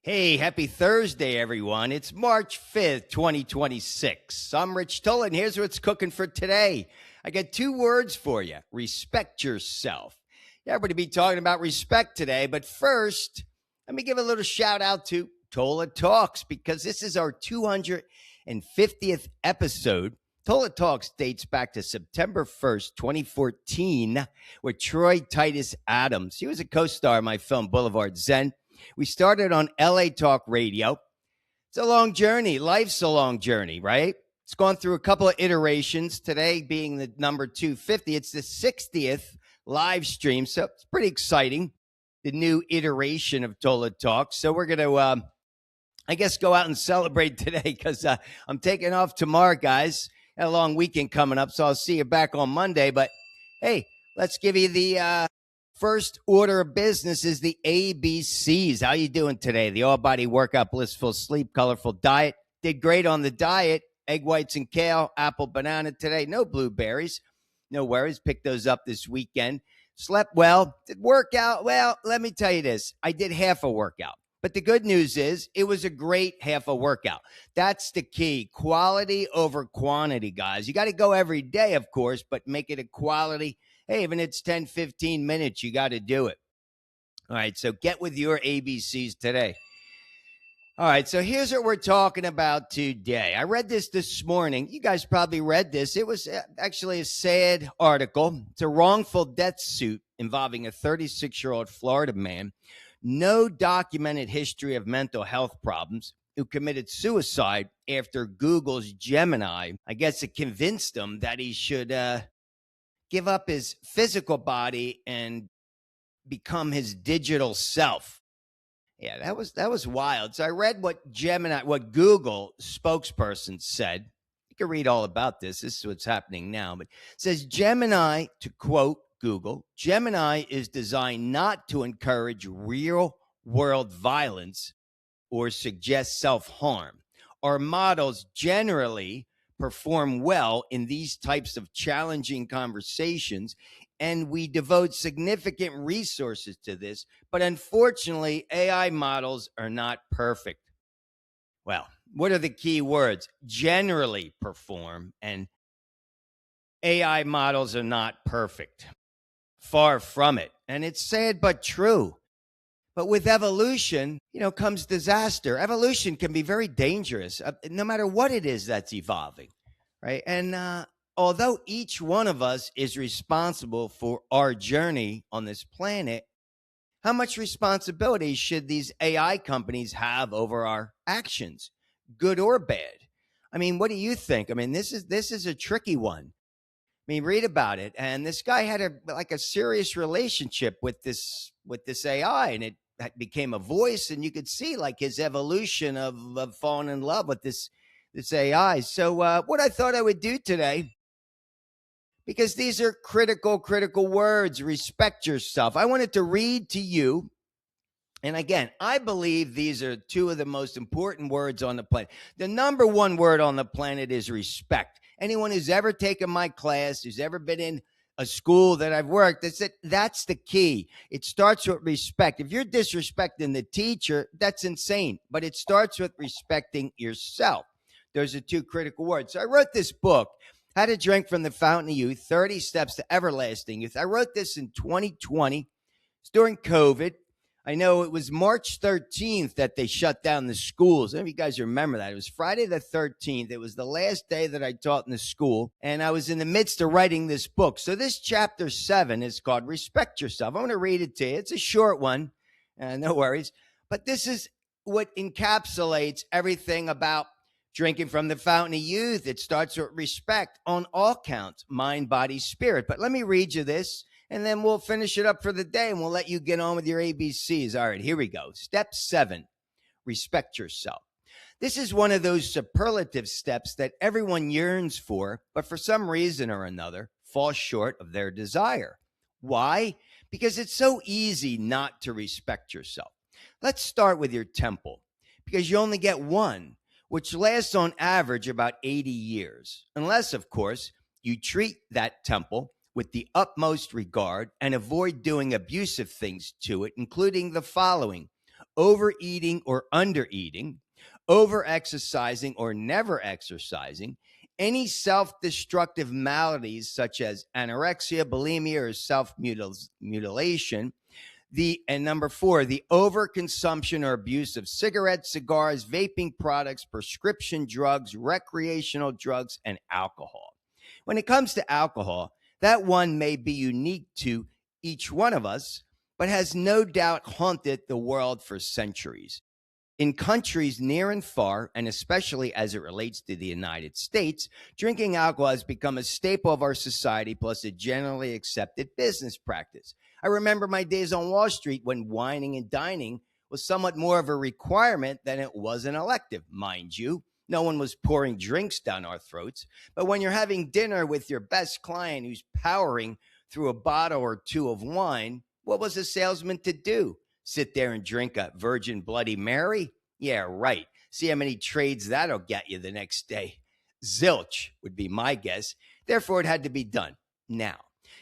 Hey, happy Thursday, everyone. It's March 5th, 2026. I'm Rich Tola, and here's what's cooking for today. I got two words for you. Respect yourself. Yeah, we're going to be talking about respect today, but first, let me give a little shout out to Tola Talks because this is our 250th episode. Tola Talks dates back to September 1st, 2014, with Troy Titus Adams. He was a co-star in my film Boulevard Zen. We started on LA Talk Radio. It's a long journey. Life's a long journey, right? It's gone through a couple of iterations. Today being the number 250. It's the 60th live stream, so it's pretty exciting, the new iteration of Tola Talks. So we're going to, I guess, go out and celebrate today because I'm taking off tomorrow, guys. Got a long weekend coming up, so I'll see you back on Monday. But, hey, let's give you the first order of business is the ABCs. How you doing today? The all-body workout, blissful sleep, colorful diet. Did great on the diet. Egg whites and kale, apple, banana today. No blueberries. No worries. Pick those up this weekend. Slept well. Did workout. Well, let me tell you this. I did half a workout. But the good news is it was a great half a workout. That's the key. Quality over quantity, guys. You got to go every day, of course, but make it a quality. Hey, even if it's 10, 15 minutes, you got to do it. All right, so get with your ABCs today. All right, so here's what we're talking about today. I read this morning. You guys probably read this. It was actually a sad article. It's a wrongful death suit involving a 36-year-old Florida man. No documented history of mental health problems, who committed suicide after Google's Gemini, I guess it convinced him that he should give up his physical body and become his digital self. Yeah, that was wild. So I read what Google spokesperson said. You can read all about this. This is what's happening now. But it says Gemini, to quote Google, Gemini is designed not to encourage real-world violence or suggest self-harm. Our models generally perform well in these types of challenging conversations, and we devote significant resources to this. But unfortunately, AI models are not perfect. Well, what are the key words? Generally perform, and AI models are not perfect. Far from it. And it's sad but true. But with evolution, comes disaster. Evolution can be very dangerous, no matter what it is that's evolving, right? And although each one of us is responsible for our journey on this planet, how much responsibility should these AI companies have over our actions, good or bad? I mean, what do you think? I mean, this is a tricky one. I mean, read about it. And this guy had a serious relationship with this AI, and it became a voice, and you could see like his evolution of falling in love with this AI. So what I thought I would do today, because these are critical words, respect yourself. I wanted to read to you. And again, I believe these are two of the most important words on the planet. The number one word on the planet is respect. Anyone who's ever taken my class, who's ever been in a school that I've worked, that's the key. It starts with respect. If you're disrespecting the teacher, that's insane. But it starts with respecting yourself. Those are two critical words. So I wrote this book, How to Drink from the Fountain of Youth, 30 Steps to Everlasting Youth. I wrote this in 2020. It's during COVID. I know it was March 13th that they shut down the schools. Some of you guys remember that. It was Friday the 13th. It was the last day that I taught in the school, and I was in the midst of writing this book. So this chapter 7 is called Respect Yourself. I'm going to read it to you. It's a short one, no worries. But this is what encapsulates everything about drinking from the fountain of youth. It starts with respect on all counts, mind, body, spirit. But let me read you this, and then we'll finish it up for the day, and we'll let you get on with your ABCs. All right, here we go. Step 7, respect yourself. This is one of those superlative steps that everyone yearns for, but for some reason or another, falls short of their desire. Why? Because it's so easy not to respect yourself. Let's start with your temple, because you only get one, which lasts on average about 80 years, unless, of course, you treat that temple with the utmost regard and avoid doing abusive things to it, including the following: overeating or undereating, over exercising or never exercising, any self destructive maladies such as anorexia, bulimia, or self mutilation. And number four, the overconsumption or abuse of cigarettes, cigars, vaping products, prescription drugs, recreational drugs, and alcohol. When it comes to alcohol, that one may be unique to each one of us, but has no doubt haunted the world for centuries. In countries near and far, and especially as it relates to the United States, drinking alcohol has become a staple of our society, plus a generally accepted business practice. I remember my days on Wall Street when wining and dining was somewhat more of a requirement than it was an elective, mind you. No one was pouring drinks down our throats. But when you're having dinner with your best client who's powering through a bottle or two of wine, what was a salesman to do? Sit there and drink a Virgin Bloody Mary? Yeah, right. See how many trades that'll get you the next day. Zilch would be my guess. Therefore, it had to be done. Now,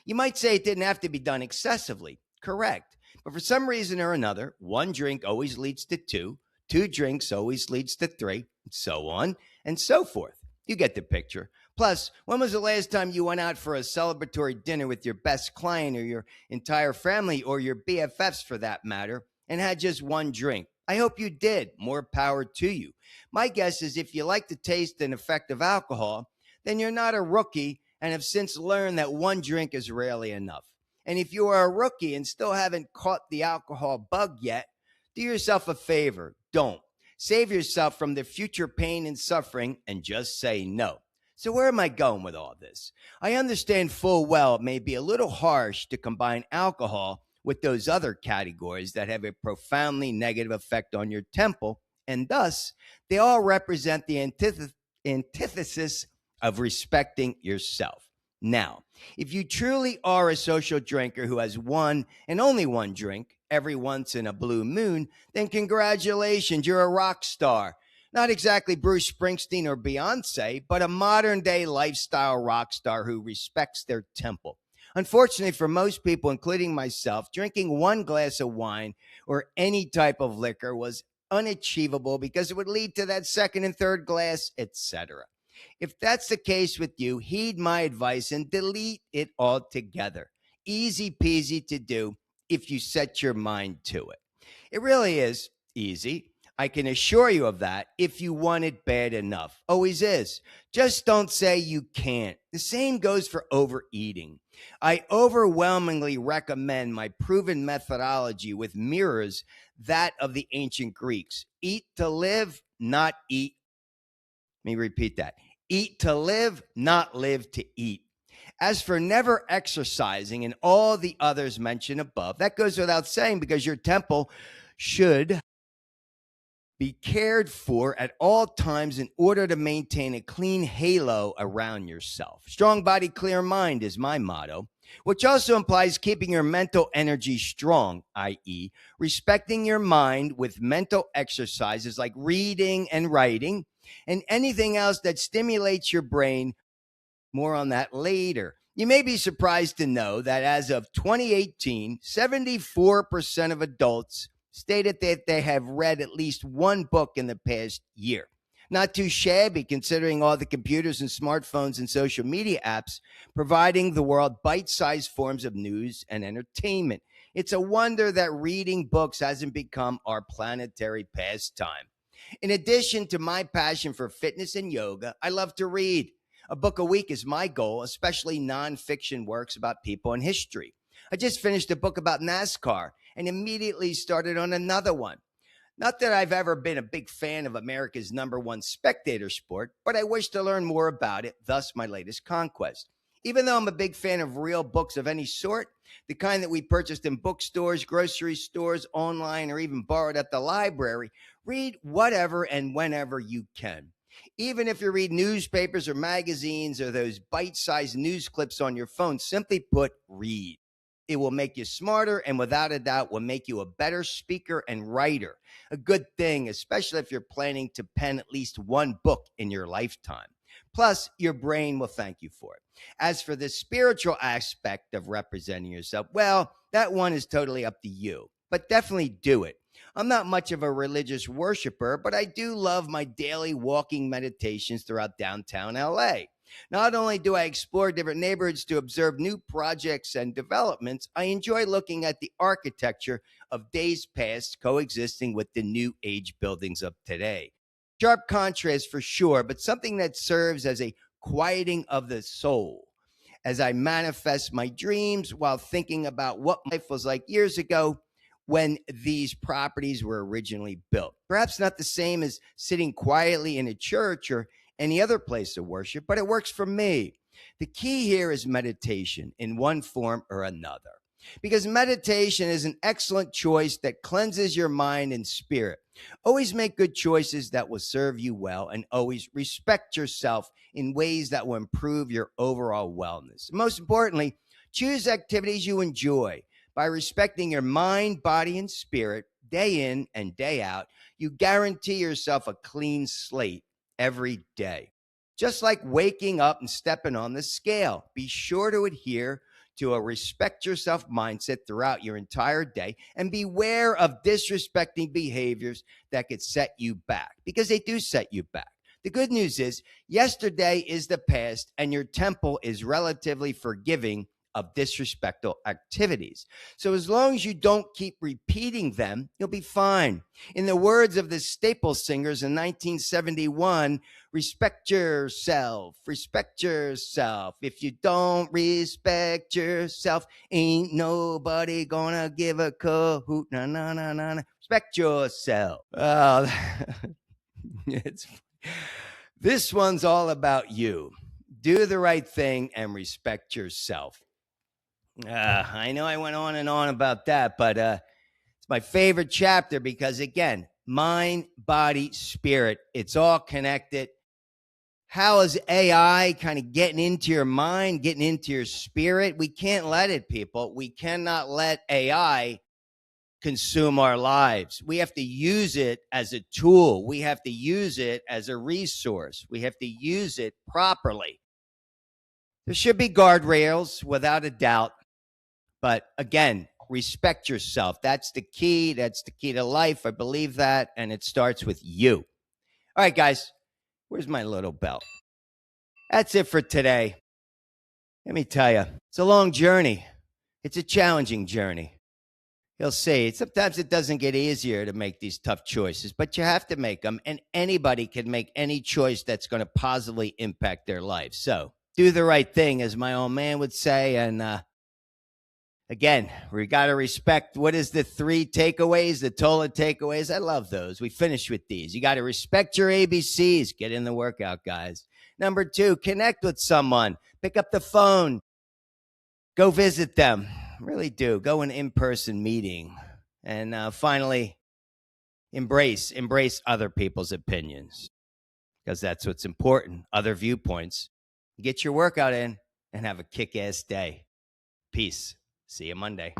you might say it didn't have to be done excessively. Correct. But for some reason or another, one drink always leads to two drinks always leads to three, and so on and so forth. You get the picture. Plus, when was the last time you went out for a celebratory dinner with your best client or your entire family or your BFFs for that matter and had just one drink? I hope you did. More power to you. My guess is if you like the taste and effect of alcohol, then you're not a rookie and have since learned that one drink is rarely enough. And if you are a rookie and still haven't caught the alcohol bug yet, do yourself a favor. Don't. Save yourself from the future pain and suffering and just say no. So where am I going with all this? I understand full well it may be a little harsh to combine alcohol with those other categories that have a profoundly negative effect on your temple, and thus they all represent the antithesis of respecting yourself. Now, if you truly are a social drinker who has one and only one drink every once in a blue moon, then congratulations, you're a rock star. Not exactly Bruce Springsteen or Beyonce, but a modern day lifestyle rock star who respects their temple. Unfortunately for most people, including myself, drinking one glass of wine or any type of liquor was unachievable because it would lead to that second and third glass, etc. If that's the case with you, heed my advice and delete it altogether. Easy peasy to do if you set your mind to it. It really is easy. I can assure you of that if you want it bad enough. Always is. Just don't say you can't. The same goes for overeating. I overwhelmingly recommend my proven methodology with mirrors that of the ancient Greeks. Eat to live, not eat. Let me repeat that. Eat to live, not live to eat. As for never exercising and all the others mentioned above, that goes without saying because your temple should be cared for at all times in order to maintain a clean halo around yourself. Strong body, clear mind is my motto, which also implies keeping your mental energy strong, i.e., respecting your mind with mental exercises like reading and writing and anything else that stimulates your brain. More on that later. You may be surprised to know that as of 2018, 74% of adults stated that they have read at least one book in the past year. Not too shabby considering all the computers and smartphones and social media apps providing the world bite-sized forms of news and entertainment. It's a wonder that reading books hasn't become our planetary pastime. In addition to my passion for fitness and yoga, I love to read. A book a week is my goal, especially nonfiction works about people and history. I just finished a book about NASCAR and immediately started on another one. Not that I've ever been a big fan of America's number one spectator sport, but I wish to learn more about it, thus my latest conquest. Even though I'm a big fan of real books of any sort, the kind that we purchased in bookstores, grocery stores, online, or even borrowed at the library, read whatever and whenever you can. Even if you read newspapers or magazines or those bite-sized news clips on your phone, simply put, read. It will make you smarter and without a doubt will make you a better speaker and writer. A good thing, especially if you're planning to pen at least one book in your lifetime. Plus, your brain will thank you for it. As for the spiritual aspect of representing yourself, well, that one is totally up to you, but definitely do it. I'm not much of a religious worshiper, but I do love my daily walking meditations throughout downtown LA. Not only do I explore different neighborhoods to observe new projects and developments, I enjoy looking at the architecture of days past coexisting with the new age buildings of today. Sharp contrast for sure, but something that serves as a quieting of the soul as I manifest my dreams while thinking about what life was like years ago when these properties were originally built. Perhaps not the same as sitting quietly in a church or any other place of worship, but it works for me. The key here is meditation in one form or another, because meditation is an excellent choice that cleanses your mind and spirit. Always make good choices that will serve you well, and always respect yourself in ways that will improve your overall wellness. Most importantly, choose activities you enjoy. By respecting your mind, body, and spirit day in and day out, you guarantee yourself a clean slate every day. Just like waking up and stepping on the scale, be sure to adhere to a respect yourself mindset throughout your entire day, and beware of disrespecting behaviors that could set you back, because they do set you back. The good news is yesterday is the past, and your temple is relatively forgiving of disrespectful activities. So as long as you don't keep repeating them, you'll be fine. In the words of the Staple Singers in 1971, respect yourself, respect yourself. If you don't respect yourself, ain't nobody gonna give a cahoot. Na, na, na, na, na. Respect yourself. It's, this one's all about you. Do the right thing and respect yourself. I know I went on and on about that, but it's my favorite chapter because, again, mind, body, spirit, it's all connected. How is AI kind of getting into your mind, getting into your spirit? We can't let it, people. We cannot let AI consume our lives. We have to use it as a tool. We have to use it as a resource. We have to use it properly. There should be guardrails, without a doubt. But again, respect yourself. That's the key. That's the key to life. I believe that. And it starts with you. All right, guys, where's my little bell? That's it for today. Let me tell you, it's a long journey. It's a challenging journey. You'll see. Sometimes it doesn't get easier to make these tough choices, but you have to make them. And anybody can make any choice that's going to positively impact their life. So do the right thing, as my old man would say. And again, we got to respect, what is the 3 takeaways, the Tola takeaways? I love those. We finish with these. You got to respect your ABCs. Get in the workout, guys. Number 2, connect with someone. Pick up the phone. Go visit them. Really do. Go an in-person meeting. And finally, embrace other people's opinions, because that's what's important. Other viewpoints. Get your workout in and have a kick-ass day. Peace. See you Monday.